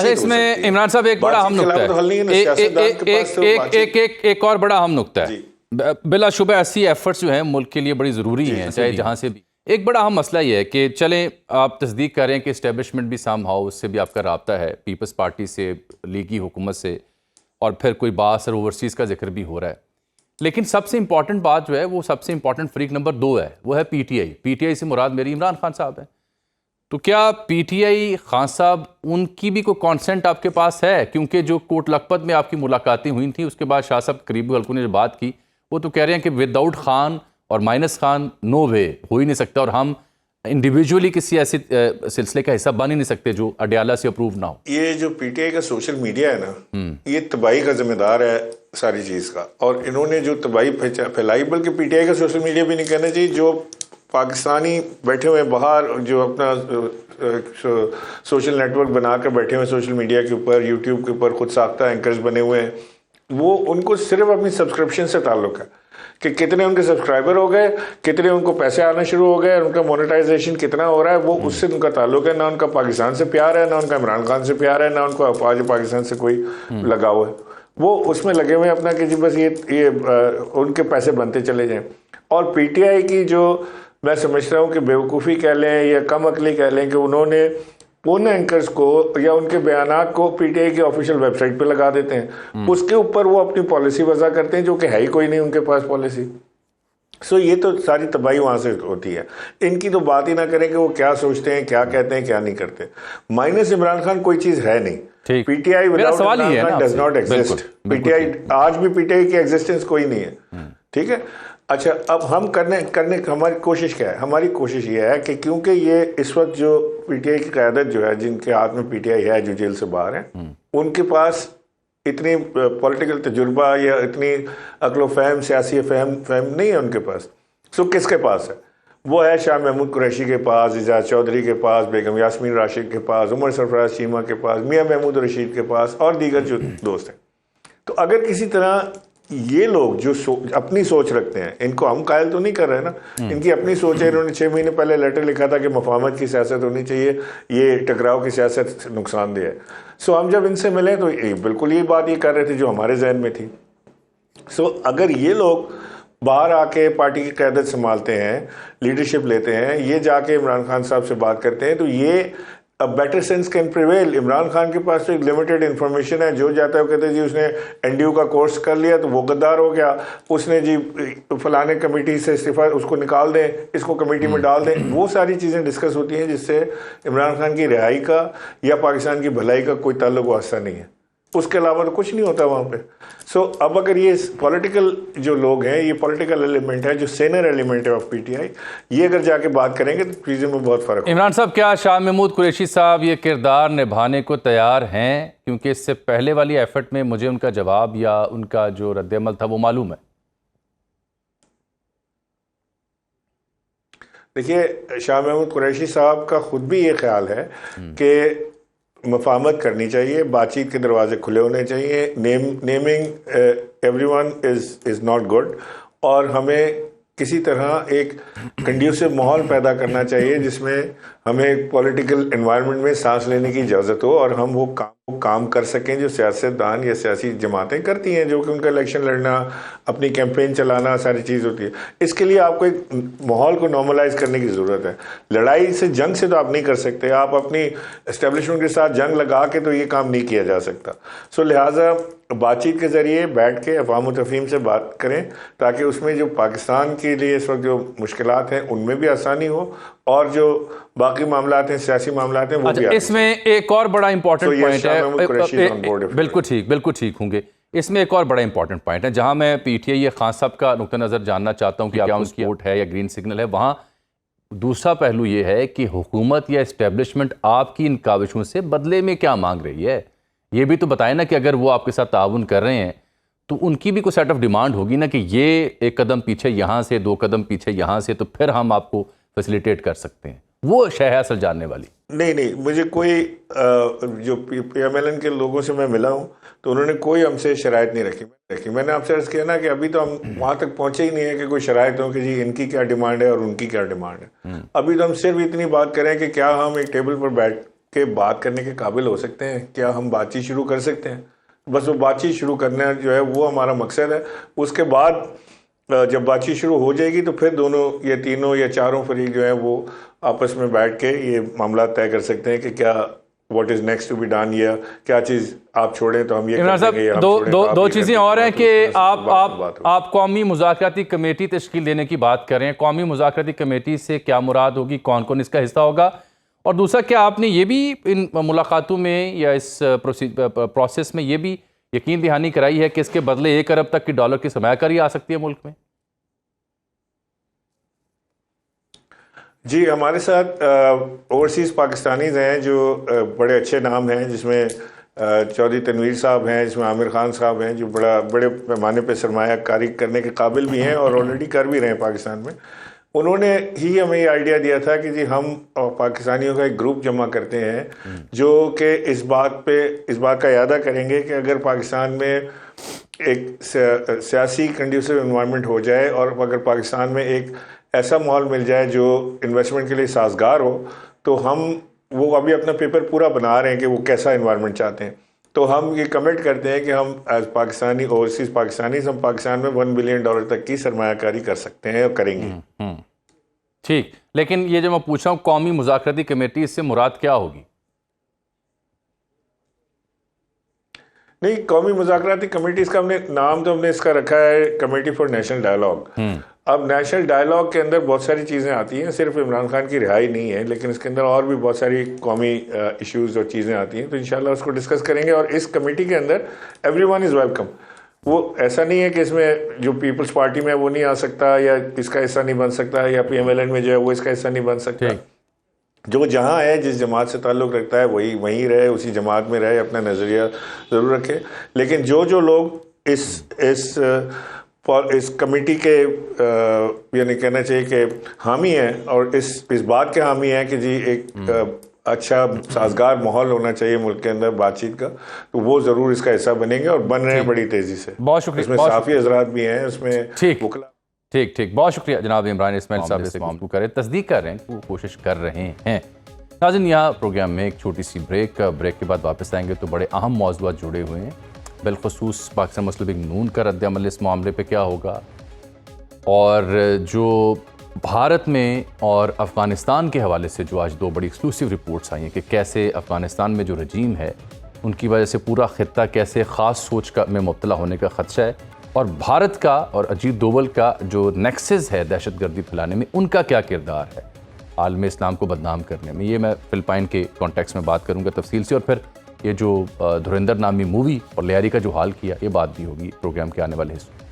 बातचीत हो सकती है। इमरान साहब एक बड़ा अहम नुक्ता है, तो हल नहीं है ना, सियासतदान के पास तो बातचीत। एक और बड़ा अहम नुक्ता है, बिलाशुबह ऐसी एफर्ट्स जो हैं मुल्क के लिए बड़ी ज़रूरी हैं, चाहे जहाँ से भी। एक बड़ा अहम मसला ये है कि चलें आप तस्दीक करें कि इस्टेब्लिशमेंट भी सम हाउ उससे भी आपका रब्ता है, पीपल्स पार्टी से, लीगी हुकूमत से, और फिर कोई बासर ओवरसीज़ का जिक्र भी हो रहा है, लेकिन सबसे इंपॉर्टेंट बात जो है वो सबसे इंपॉर्टेंट फरीक नंबर 2 है, वो है पीटीआई से मुराद मेरी इमरान खान साहब है। तो क्या पीटीआई खान साहब उनकी भी कोई कॉन्सेंट आपके पास है? क्योंकि जो कोट लखपत में आपकी मुलाकातें हुई थी उसके बाद शाह साहब करीबी हल्कों ने जो बात की वो तो कह रहे हैं कि विदाउट खान और माइनस खान नो वे, हो ही नहीं सकता, और हम इंडिविजुअली किसी ऐसे सिलसिले का हिस्सा बन ही नहीं सकते जो अडयाला से अप्रूव ना हो। ये जो पीटीआई का सोशल मीडिया है ना, ये तबाही का जिम्मेदार है सारी चीज का, और इन्होंने जो तबाही फैलाई, बल्कि पीटीआई का सोशल मीडिया भी नहीं कहना चाहिए, जो पाकिस्तानी बैठे हुए बाहर जो अपना सोशल नेटवर्क बनाकर बैठे हुए सोशल मीडिया के ऊपर, यूट्यूब के ऊपर खुद साख्ता एंकर्स बने हुए हैं, वो उनको सिर्फ अपनी सब्सक्रिप्शन से ताल्लुक है कि कितने उनके सब्सक्राइबर हो गए, कितने उनको पैसे आना शुरू हो गए, उनका मोनेटाइजेशन कितना हो रहा है, वो उससे उनका ताल्लुक है। ना उनका पाकिस्तान से प्यार है, ना उनका इमरान खान से प्यार है, ना उनको अफवाज पाकिस्तान से कोई लगाव है। वो उसमें लगे हुए अपना कि जी बस ये उनके पैसे बनते चले जाएं। और पीटीआई की जो मैं समझता हूँ कि बेवकूफ़ी कह लें या कम अकली कह लें कि उन्होंने उन एंकर्स को या उनके बयानात को पीटीआई की ऑफिशियल वेबसाइट पे लगा देते हैं, उसके ऊपर वो अपनी पॉलिसी वजह करते हैं जो कि है ही कोई नहीं उनके पास पॉलिसी। सो ये तो सारी तबाही वहां से होती है। इनकी तो बात ही ना करें कि वो क्या सोचते हैं, क्या कहते हैं, क्या नहीं करते। माइनस इमरान खान कोई चीज है नहीं। PTI without Imran Khan does not exist. PTI आज भी पीटीआई की एग्जिस्टेंस कोई नहीं है, ठीक है। अच्छा, अब हम करने हमारी कोशिश क्या है? हमारी कोशिश ये है कि क्योंकि ये इस वक्त जो पीटीआई की क़यादत जो है, जिनके हाथ में पीटीआई है, जो जेल से बाहर है, उनके पास इतनी पॉलिटिकल तजुर्बा या इतनी अक्ल फहम, सियासी फहम नहीं है उनके पास। सो किसके पास है? वो है शाह महमूद कुरैशी के पास, इजाज चौधरी के पास, बेगम यास्मीन राशिद के पास, उमर सरफराज चीमा के पास, मियाँ महमूद रशीद के पास, और दीगर जो दोस्त हैं। तो अगर किसी तरह ये लोग जो अपनी सोच रखते हैं, इनको हम कायल तो नहीं कर रहे ना, इनकी अपनी सोच है। इन्होंने 6 महीने पहले लेटर लिखा था कि मफाहमत की सियासत होनी चाहिए, ये टकराव की सियासत नुकसानदेह है। सो हम जब इनसे मिले तो बिल्कुल ये बात ये कर रहे थे जो हमारे जहन में थी। सो अगर ये लोग बाहर आके पार्टी की क़यादत संभालते हैं, लीडरशिप लेते हैं, ये जाके इमरान खान साहब से बात करते हैं, तो ये a better sense can prevail. Imran Khan के पास तो एक लिमिटेड इन्फॉर्मेशन है, जो जाता है वो कहते हैं जी उसने एनडीयू का कोर्स कर लिया तो वो गद्दार हो गया, उसने जी फलाने कमेटी से इस्तीफा, उसको निकाल दें, इसको कमेटी में डाल दें। वो सारी चीज़ें डिस्कस होती हैं जिससे इमरान खान की रिहाई का या पाकिस्तान की भलाई का कोई ताल्लुक वास्ता नहीं है। उसके अलावा तो कुछ नहीं होता वहाँ पे। सो अब अगर ये पॉलिटिकल जो लोग हैं, ये पॉलिटिकल एलिमेंट है, जो सीनियर एलिमेंट है ऑफ पीटीआई, ये अगर जाके बात करेंगे तो चीज़ों में बहुत फ़र्क। इमरान साहब, क्या शाह महमूद कुरैशी साहब ये किरदार निभाने को तैयार हैं? क्योंकि इससे पहले वाली एफर्ट में मुझे उनका जवाब या उनका जो रद्द-ए-अमल था वो मालूम है। देखिए, शाह महमूद कुरैशी साहब का खुद भी ये ख्याल है कि मफाहमत करनी चाहिए, बातचीत के दरवाजे खुले होने चाहिए, naming everyone is not good, और हमें किसी तरह एक कंड्यूसिव माहौल पैदा करना चाहिए जिसमें हमें एक पॉलिटिकल एनवायरनमेंट में सांस लेने की इजाज़त हो और हम वो काम कर सकें जो सियासतदान या सियासी जमातें करती हैं, जो कि उनका इलेक्शन लड़ना, अपनी कैंपेन चलाना, सारी चीज़ होती है। इसके लिए आपको एक माहौल को नॉर्मलाइज करने की ज़रूरत है। लड़ाई से, जंग से तो आप नहीं कर सकते, आप अपनी एस्टेब्लिशमेंट के साथ जंग लगा के तो ये काम नहीं किया जा सकता। सो लिहाजा बातचीत के ज़रिए बैठ के अफ़ाम तफ़हीम से बात करें, ताकि उसमें जो पाकिस्तान के लिए इस वक्त जो मुश्किलात हैं उनमें भी आसानी हो, और जो बाकी मामलात हैं, सियासी मामलात हैं, वो भी। इसमें एक और बड़ा इंपॉर्टेंट पॉइंट है, बिल्कुल ठीक होंगे। इसमें एक और बड़ा इंपॉर्टेंट पॉइंट है जहां मैं पीटीआई या खान साहब का नुक्ता नज़र जानना चाहता हूं कि क्या उनकी वोट है या ग्रीन सिग्नल है। वहां दूसरा पहलू ये है कि हुकूमत या इस्टेब्लिशमेंट आपकी इन काविशों से बदले में क्या मांग रही है। ये भी तो बताए ना कि अगर वो आपके साथ ताउन कर रहे हैं तो उनकी भी कोई सेट ऑफ डिमांड होगी ना कि ये एक कदम पीछे यहाँ से, 2 कदम पीछे यहाँ से, तो फिर हम आपको फैसिलिटेट कर सकते हैं। वो शय है असल जानने वाली। नहीं, मुझे कोई जो PMLN के लोगों से मैं मिला हूँ तो उन्होंने कोई हमसे शराइत नहीं रखी। मैंने आपसे अर्ज़ किया ना कि अभी तो हम वहाँ तक पहुँचे ही नहीं है कि कोई शराइत हो कि जी इनकी क्या डिमांड है और उनकी क्या डिमांड है। अभी तो हम सिर्फ इतनी बात करें कि क्या हम एक टेबल पर बैठ के बात करने के काबिल हो सकते हैं? क्या हम बातचीत शुरू कर सकते हैं? बस वो बातचीत शुरू करना जो है वो हमारा मकसद है। उसके बाद जब बातचीत शुरू हो जाएगी तो फिर दोनों या तीनों या चारों फरीक जो है वो आपस में बैठ के ये मामला तय कर सकते हैं कि क्या what is next to be done, या क्या चीज़ आप छोड़ें तो हम ये इमरान साहब, दो चीज़ें और हैं कि आप कौमी मुज़ाकराती कमेटी तश्कील देने की बात कर रहे हैं। कौमी मुज़ाकराती कमेटी से क्या मुराद होगी, कौन कौन इसका हिस्सा होगा? और दूसरा, क्या आपने ये भी इन मुलाकातों में या इस प्रोसेस में ये भी यकीन दहानी कराई है कि इसके बदले 1 अरब तक की डॉलर की सरमायाकारी आ सकती है मुल्क में? जी, हमारे साथ ओवरसीज़ पाकिस्तानीज़ हैं जो बड़े अच्छे नाम हैं, जिसमें चौधरी तनवीर साहब हैं, जिसमें आमिर खान साहब हैं, जो बड़े पैमाने पे सरमायाकारी करने के काबिल भी हैं और ऑलरेडी कर भी रहे हैं पाकिस्तान में। उन्होंने ही हमें ये आइडिया दिया था कि जी हम पाकिस्तानियों का एक ग्रुप जमा करते हैं जो कि इस बात का इरादा करेंगे कि अगर पाकिस्तान में एक सियासी कंड्यूसिव एनवायरनमेंट हो जाए और अगर पाकिस्तान में एक ऐसा माहौल मिल जाए जो इन्वेस्टमेंट के लिए साजगार हो, तो हम वो अभी अपना पेपर पूरा बना रहे हैं कि वो कैसा एनवायरनमेंट चाहते हैं। तो हम ये कमिट करते हैं कि हम एज पाकिस्तानी ओवरसीज़ पाकिस्तानी हम पाकिस्तान में $1 बिलियन तक की सरमायाकारी कर सकते हैं और करेंगे। ठीक, लेकिन ये जो मैं पूछ रहा हूँ कौमी मुज़ाकराती कमेटी, इससे मुराद क्या होगी? नहीं, कौमी मुज़ाकराती कमेटी इसका हमने इसका रखा है कमेटी फॉर नेशनल डायलॉग। अब नेशनल डायलॉग के अंदर बहुत सारी चीज़ें आती हैं, सिर्फ इमरान खान की रिहाई नहीं है, लेकिन इसके अंदर और भी बहुत सारी कौमी इश्यूज और चीज़ें आती हैं। तो इंशाल्लाह उसको डिस्कस करेंगे और इस कमेटी के अंदर एवरीवन इज़ वेलकम। वो ऐसा नहीं है कि इसमें जो पीपल्स पार्टी में वो नहीं आ सकता या इसका हिस्सा नहीं बन सकता, या PMLN में जो है वो इसका हिस्सा नहीं बन सकता। जो जहाँ है, जिस जमात से ताल्लुक़ रखता है वही वहीं रहे, उसी जमात में रहे, अपना नज़रिया ज़रूर रखे। लेकिन जो लोग इस कमेटी के यानी कहना चाहिए कि हामी हैं और इस बात के हामी हैं कि जी एक अच्छा साजगार माहौल होना चाहिए मुल्क के अंदर बातचीत का, तो वो ज़रूर इसका हिस्सा बनेंगे और बन रहे हैं बड़ी तेज़ी से। बहुत शुक्रिया। इसमें साफ़ी हज़रात भी हैं, उसमें ठीक, बहुत शुक्रिया जनाब इमरान इस्माइल साहब से गुफ्तगू करें, तस्दीक कर रहे हैं, वो कोशिश कर रहे हैं। नाज़रीन, यहाँ प्रोग्राम में एक छोटी सी ब्रेक के बाद वापस आएंगे तो बड़े अहम मौज़ूआत जुड़े हुए हैं, बिलखुसूस पाकिस्तान मुस्लिम लीग नून का रद्द-ए-अमल इस मामले पे क्या होगा, और जो भारत में और अफ़गानिस्तान के हवाले से जो आज 2 बड़ी एक्सक्लूसिव रिपोर्ट्स आई हैं कि कैसे अफ़गानिस्तान में जो रजीम है उनकी वजह से पूरा खित्ता कैसे ख़ास सोच में मुब्तला होने का ख़दशा है, और भारत का और अजीत डोवल का जो नेक्सस है दहशतगर्दी फैलाने में, उनका क्या किरदार है आलम इस्लाम को बदनाम करने में। ये मैं फ़िलिपाइन के कॉन्टेक्स्ट में बात करूँगा तफसील से, और फिर ये जो धुरंधर नामी मूवी और लियारी का जो हाल किया, ये बात भी होगी प्रोग्राम के आने वाले हिस्सों।